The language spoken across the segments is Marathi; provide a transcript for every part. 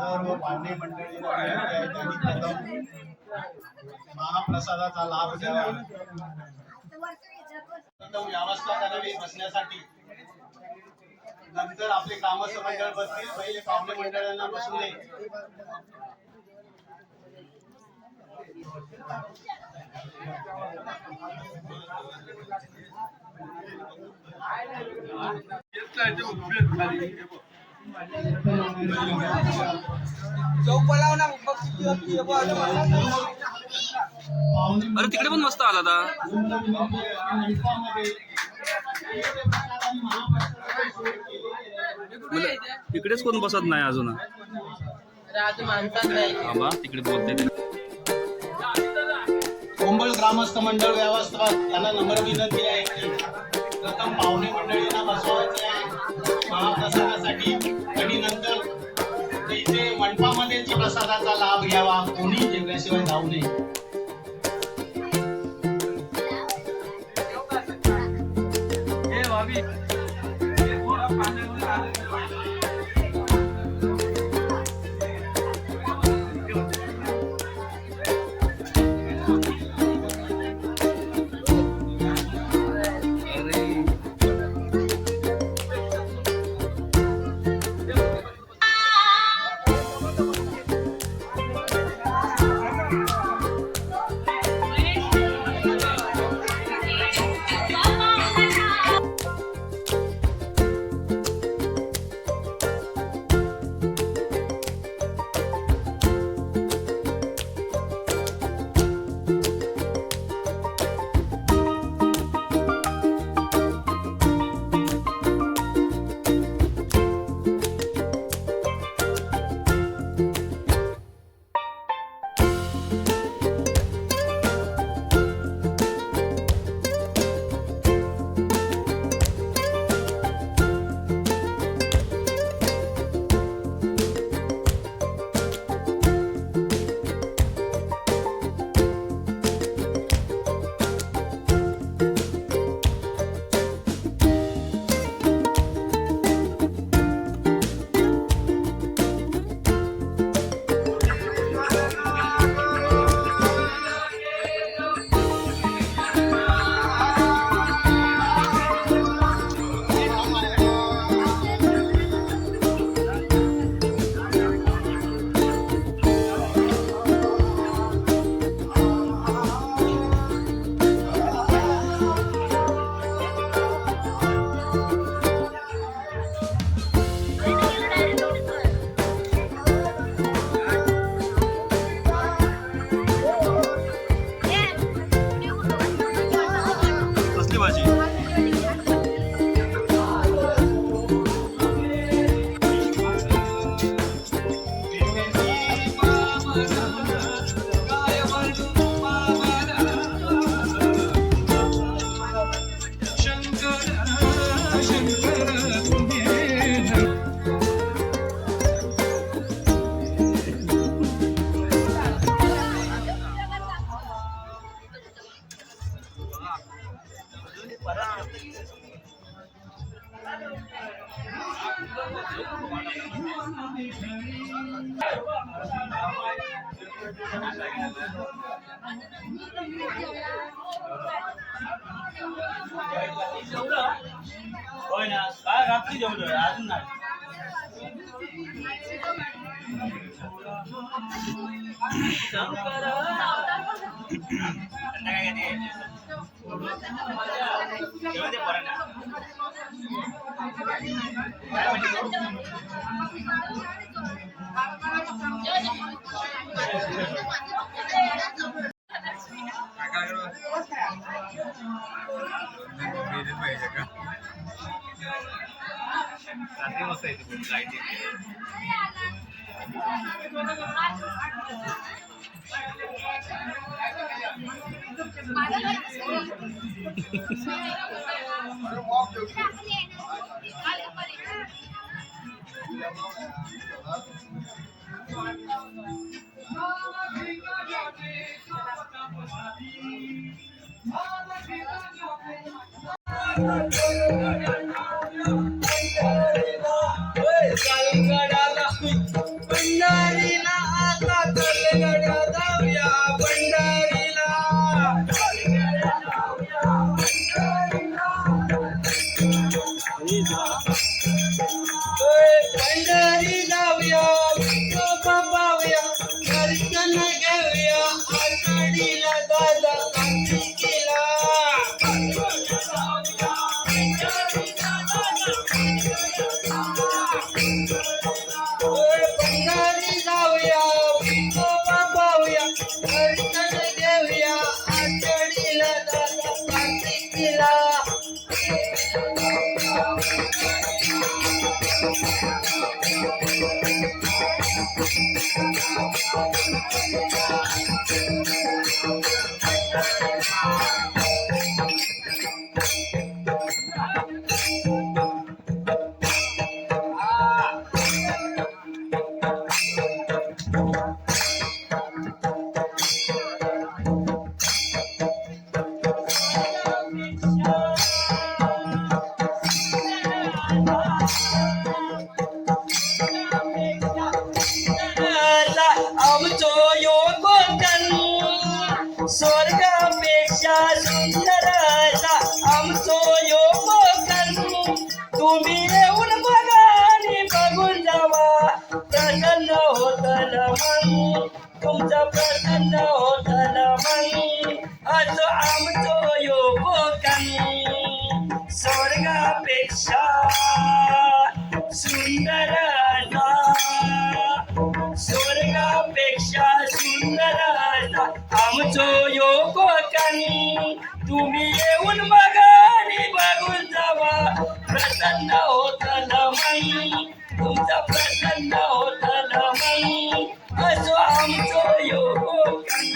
सर्व पाहुणे मंडळी त्यांनी प्रथम महाप्रसादाचा लाभ घ्यावा. प्रथम व्यवस्था करावी बसण्यासाठी. नंतर आपले कामस मंडळ बसतील. पहिले पाहुणे मंडळांना बसू दे. अरे तिकडे पण मस्त आला आता. इकडेच कोण बसत नाही अजून. तिकडे बोलते कोंबळ ग्रामस्थ मंडळ व्यवस्थापक यांना नम्र विनंती आहे की प्रथम पाहुणे मंडळींना बसवायचे आहे महाप्रसादासाठी आणि नंतर इथे मंडपामध्ये प्रसादाचा लाभ घ्यावा. कोणी जेवल्याशिवाय जाऊ नये. होय ना काय रात्री जेवलोय अजून नाही. रात्री मस्त येते लाईट Kal kadala मन तुमचं प्रसन्न होतल मन असो आमचो योगोकन स्वर्गापेक्षा सुंदर असा स्वर्गापेक्षा सुंदर असा आमचो योगोकन तुम्ही येऊन बघा आणि बघून जावा प्रसन्न होतल मन तुमचं प्रसन्न होतल मन असो आमचो योगोकन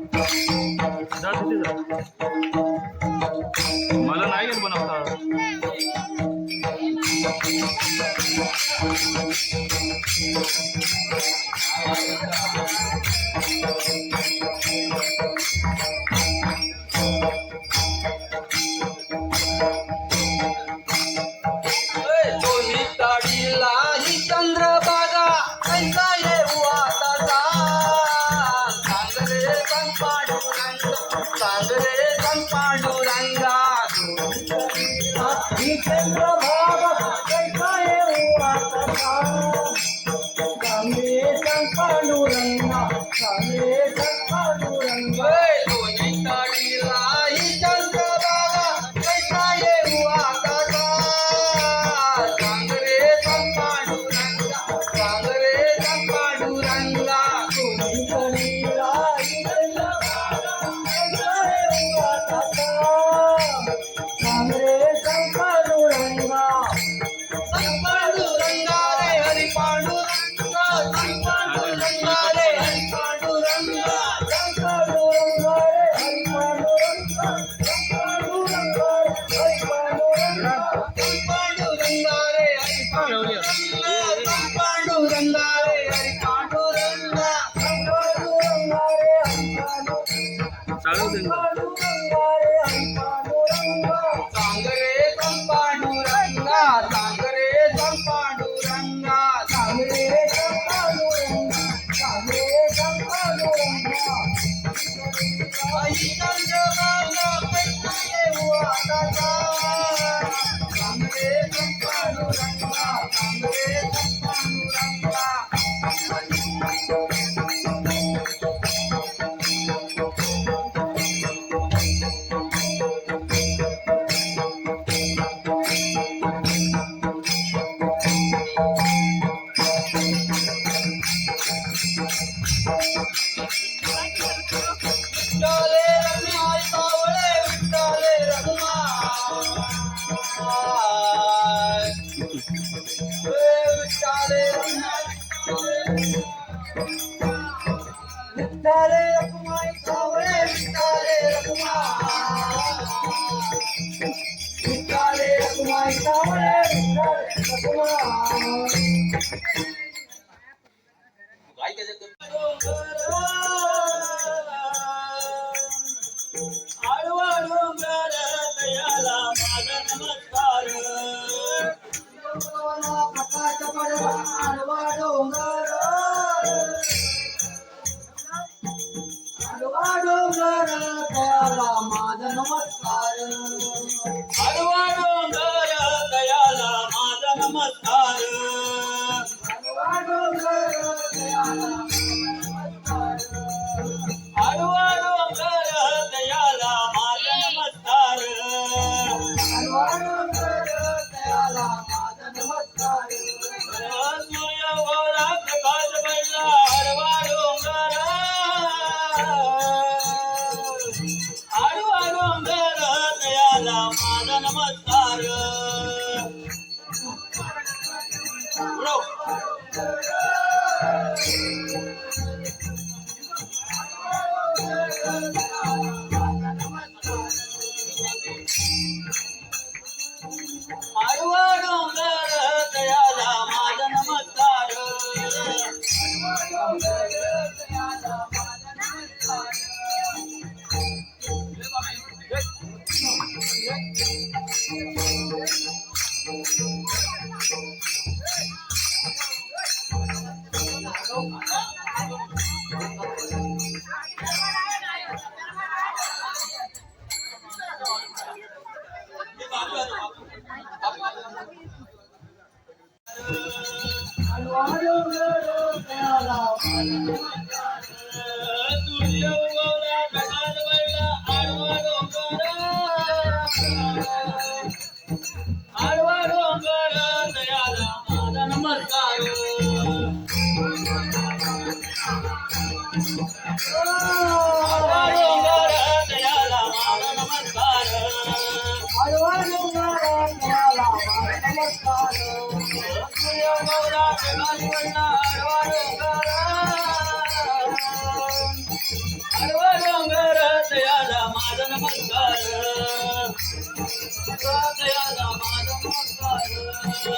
जा तिथे जा. मला नाही येत बनवता. दोन्ही काडीला ही चंद्रभागा कैसा येऊ आता सांगरे संपाडुरंग सांगरे संपाडुरंगा ही चंद्रभागा कैसा येऊ आता सांगरे संपाडुरंगा सांगरे संपाडुरंगा दोन्ही काडीला ही चंद्रभागा कैसा येऊ आता सांगरे संपाडुरंगा सांगरे संपाडुरंगा दोन्ही काडीला ही चंद्रभागा कैसा येऊ आता सांगरे संपाडुरंगा संपाडुरंगा रे हरी पांडुरंगा संपाडुरंगा रे हरी पांडुरंगा संपाडुरंगा रे हरी पांडुरंगा संपाडुरंगा रे हरी पांडुरंगा संपाडुरंगा रे हरी पांडुरंगा संपाडुरंगा रे हरी पांडुरंगा संपाडुरंगा रे हरी पांडुरंगा चालू दे ना. सांगरे संपाडुरंगा सांगरे संपाडुरंगा सांगरे संपाडुरंगा सांगरे संपाडुरंगा आई चंद्रभागा कैसा येऊ आता सांगरे संपाडुरंगा सांगरे संपाडुरंगा विठ्ठले रखुमाई सावळे विठ्ठले रखुमाई विठ्ठले विठ्ठले रखुमाई सावळे विठ्ठले रखुमाई विठ्ठले रखुमाई सावळे विठ्ठले रखुमाई आडवा डोंगर तयाला माझा नमस्कार प्रकाश पडला आडवा डोंगर तयाला माझा नमस्कार आडवा डोंगर तयाला माझा नमस्कार आडवा डोंगर तयाला आडवा डोंगर तयाला माझा नमस्कार आडवा डोंगर तयाला माझा नमस्कार सूर्यभोरा प्रकाश पडला आडवा डोंगर आडवा डोंगर तयाला माझा नमस्कार आडवा डोंगर तयाला माझा नमस्कार आडवा सूर्य उगवला ढगाल वळला आडवा डोंगर दयाला माझा नमस्कार आडवा डोंगर दयाला माझा नमस्कार सूर्य उगवला ढगाल वळला आडवा डोंगर दयाला माझा नमस्कार दयाला माझा नमस्कार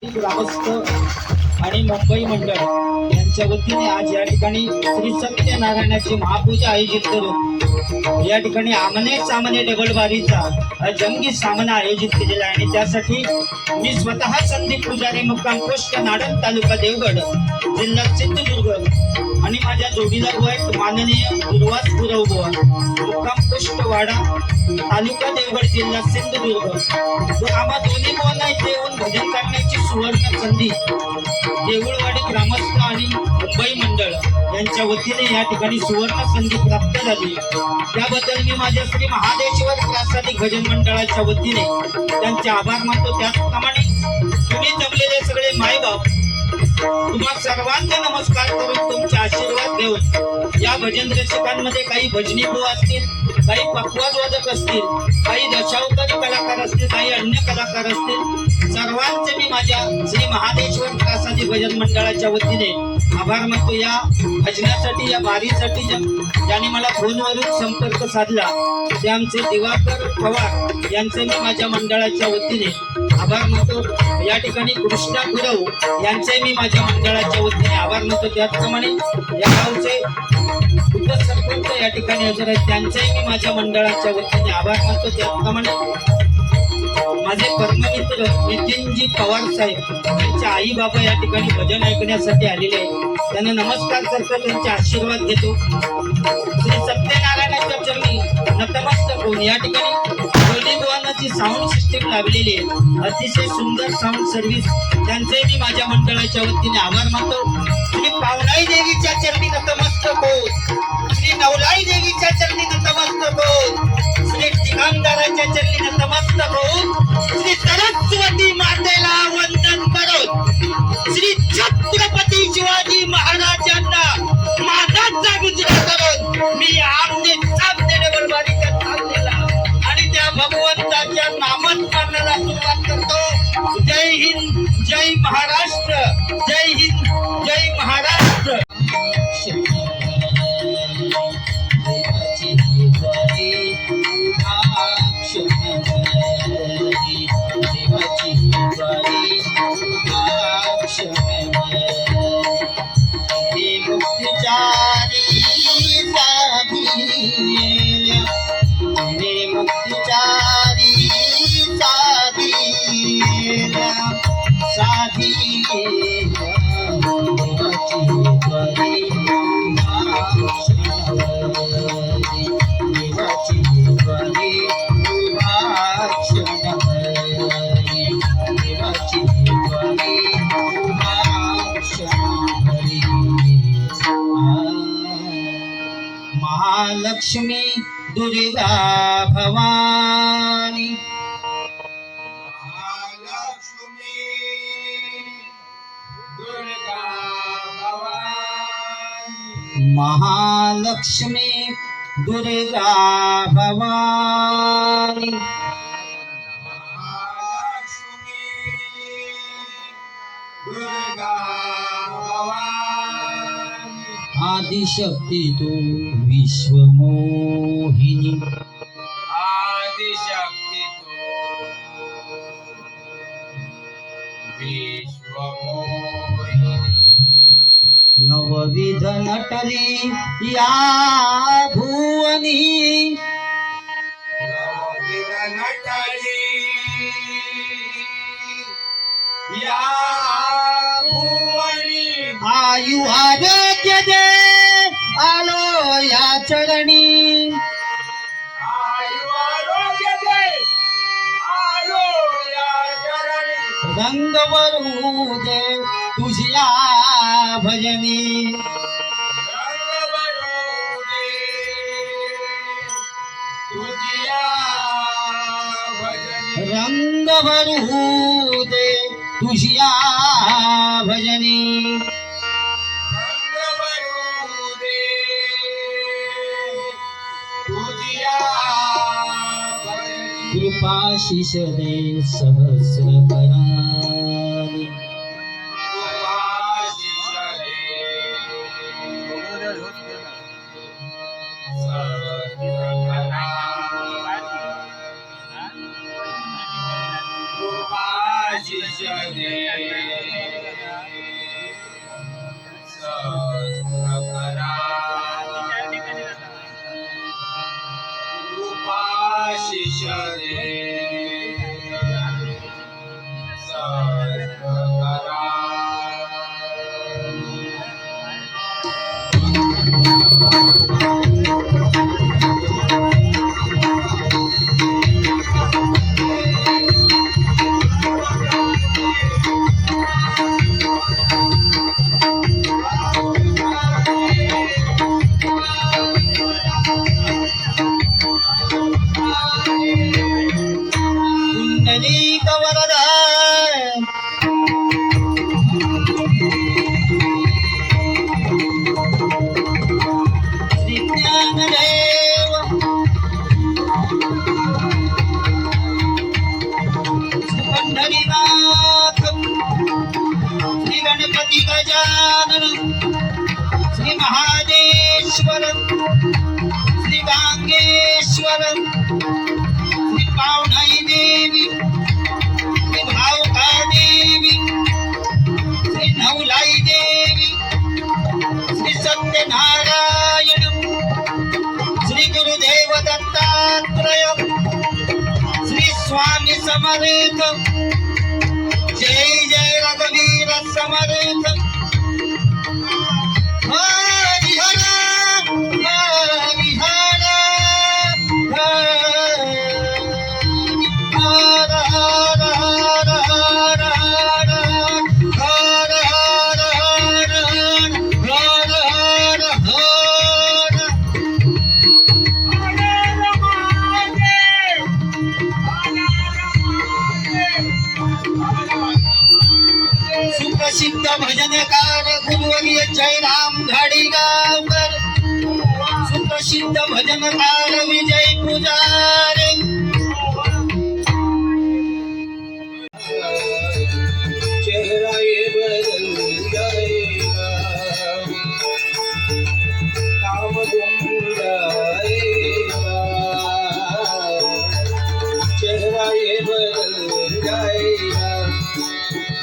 ग्रामस्थ आणि मुंबई मंडळ यांच्या वतीने आज या ठिकाणी श्री सत्यनारायणाची महापूजा आयोजित करून या ठिकाणी आमने सामने डबलबारीचा जंगी सामना आयोजित केलेला आहे आणि त्यासाठी मी स्वतः संदीप पुजारी मुक्काम पोस्ट नाडन तालुका देवगड जिल्हा सिंधुदुर्ग आणि माझ्या जोडीदार आहेत माननीय दुर्वास गुरवबुवा मुक्काम पोस्ट वाडा तालुका देवगड जिल्हा सिंधुदुर्ग तो आम्हा दोन्ही मुलांना इथे येऊन भजन करण्याची सुवर्ण संधी देऊळवाडी ग्रामस्थ आणि मुंबई मंडळ यांच्या वतीने या ठिकाणी सुवर्ण संधी प्राप्त झाली त्याबद्दल मी माझ्या श्री महादेश्वर प्रासादिक भजन मंडळाच्या वतीने त्यांचे आभार मानतो त्याचप्रमाणे तुम्ही जमलेले सगळे मायबाप तुम्हा सर्वांचे नमस्कार करून तुमचे आशीर्वाद घेऊन या भजन रसिकांमध्ये काही भजनी भाऊ असतील काही पखवाज वादक असतील काही दशावतारी कलाकार असतील काही अन्य कलाकार असतील सर्वांचे मी माझ्या श्री महादेश्वर प्रासादिक भजन मंडळाच्या वतीने आभार मानतो या भजनासाठी या बारीसाठी ज्यांनी मला फोनवरून संपर्क साधला ते आमचे दिवाकर पवार यांचे मी माझ्या मंडळाच्या वतीने आभार मानतो या ठिकाणी कृष्णा गुरव यांचे मी माझ्या मंडळाच्या वतीने आभार मानतो त्याचप्रमाणे या गावचे उपसरपंच या ठिकाणी हजर आहेत त्यांचेही मी माझ्या मंडळाच्या वतीने आभार मानतो त्याचप्रमाणे माझे परममित्र नितीनजी पवार साहेब त्यांचे आई बाबा या ठिकाणी भजन ऐकण्यासाठी आलेले आहेत त्यांना नमस्कार करतो त्यांचे आशीर्वाद घेतो श्री सत्यनारायणाच्या चरणी नतमस्तक होऊन या ठिकाणी दोन्ही बुवांची साऊंड सिस्टीम लावलेली आहे अतिशय सुंदर साऊंड सर्व्हिस त्यांचे मी माझ्या मंडळाच्या वतीने आभार मानतो श्री पावलाई देवीच्या चरणी नतमस्तक होऊन श्री नवलाई देवीच्या चरणी नतमस्तक होऊन श्री ठिकाणदाराच्या चरणी नतमस्तक होऊन श्री सरस्वती मातेला वंदन करून श्री छत्रपती शिवाजी महाराजांना मानाचा गुजरा करून मी आमने सामने डबलबारीच्या थांबलेला आणि त्या भगवंताच्या नामस्मरणाला सुरुवात करतो जय हिंद जय महाराष्ट्र जय हिंद जय महाराष्ट्र महालक्ष्मी दुर्गा भवानी महालक्ष्मी दुर्गा भवानी आदिशक्ती तू विश्वमोहिनी आदिशक्ती तू विश्वमोहिनी नवविध नटली या भुवनी नवविध नटली या भुवनी आयु आरोग्य दे आलो या चरणी आयु आरोग्य दे आलो या चरणी रंग भरू दे तुझ्या भजनी रंग भरू दे तुझ्या भजनी रंग भरू दे तुझ्या भजनी रंग भरू दे तुझ्या भजनी कृपाशिष दे सहस्र करारी आशिष दे आशिष दे आशिष दे कुंडली कवरदा श्री ज्ञानदेव श्री पंढरीनाथ श्री गणपती गजानन श्री महादेश्वर श्री गांगेश्वर श्री पावनाई देवी श्री भावका देवी श्री नवलाई देवी श्री सत्यनारायण श्री गुरुदेव दत्तात्रय श्री स्वामी समर्थ जय जय रघुवीर समर्थ हरिहर हरिहर हर हर हर हर हर हर हर हर हर हर सुप्रसिद्ध भजनकार गुरुवर्य जयराम घाडीगावकर सुप्रसिद्ध भजनकार विजय पुजारे चेहरा ये बदल जाएगा काम गुम जाएगा चेहरा ये बदल जाएगा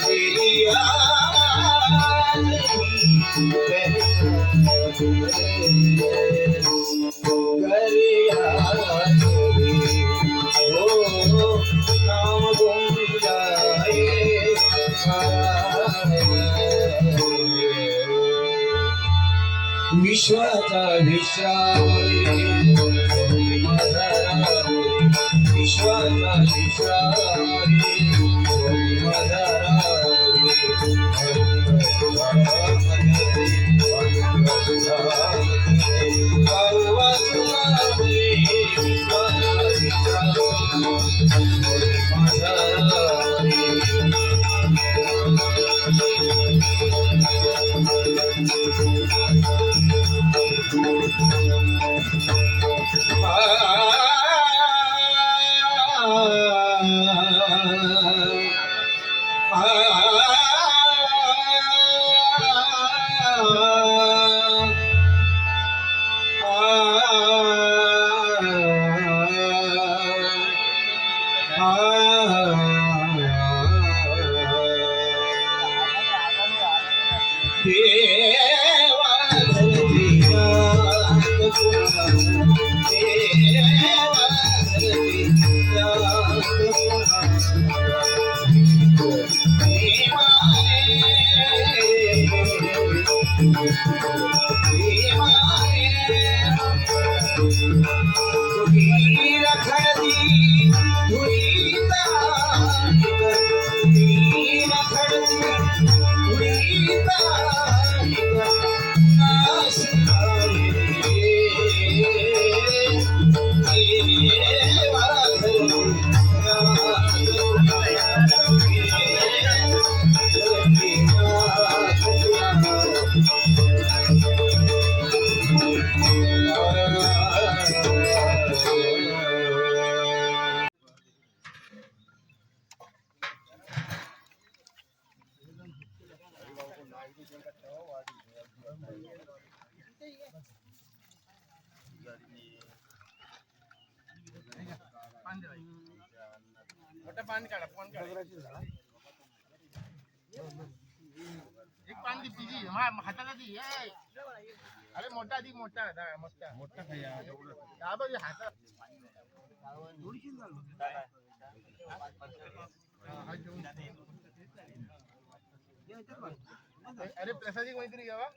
मेरी याद घर याद हो काम गुम जाएगा विश्वाचा विश्राम विश्वाचा विश्राम मोठा पान काढा फोन काढा एक पान दी तिची हाताला दी अरे मोठा दी मोठा मोठा मोठा हातात अरे प्रसादी मैत्री घ्यावा